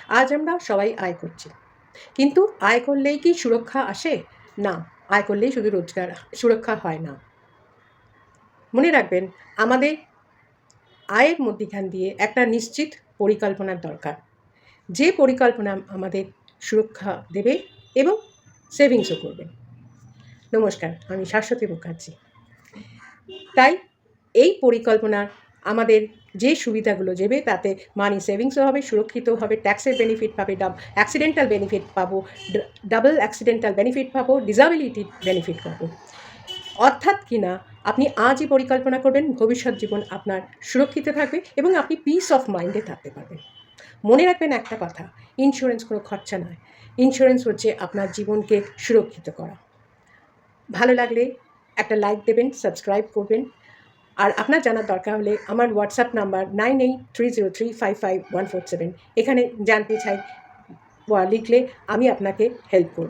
আজ আমরা সবাই আয় করছি, কিন্তু আয় করলেই কি সুরক্ষা আসে? না, আয় করলেই শুধু রোজগার সুরক্ষা হয় না। মনে রাখবেন, আমাদের আয়ের মধ্যিখান দিয়ে একটা নিশ্চিত পরিকল্পনার দরকার, যে পরিকল্পনা আমাদের সুরক্ষা দেবে এবং সেভিংসও করবে। নমস্কার, আমি শাশ্বতী মুখার্জি। তাই এই পরিকল্পনার আমাদের যে সুবিধাগুলো দেবে, তাতে মানি সেভিংসও হবে, সুরক্ষিত হবে, ট্যাক্সের বেনিফিট পাবে, অ্যাক্সিডেন্টাল বেনিফিট পাবো, ডাবল অ্যাক্সিডেন্টাল বেনিফিট পাবো, ডিসাবিলিটি বেনিফিট পাবো। অর্থাৎ কিনা আপনি আজই পরিকল্পনা করবেন, ভবিষ্যৎ জীবন আপনার সুরক্ষিত থাকবে এবং আপনি পিস অফ মাইন্ডে থাকতে পারবেন। মনে রাখবেন একটা কথা, ইন্স্যুরেন্স কোনো খরচা নয়, ইন্স্যুরেন্স হচ্ছে আপনার জীবনকে সুরক্ষিত করা। ভালো লাগলে একটা লাইক দেবেন, সাবস্ক্রাইব করবেন। আর আপনার জানার দরকার হলে আমার হোয়াটসঅ্যাপ নাম্বার 9830355147, এখানে জানতে চাই লিখলে আমি আপনাকে হেল্প করব।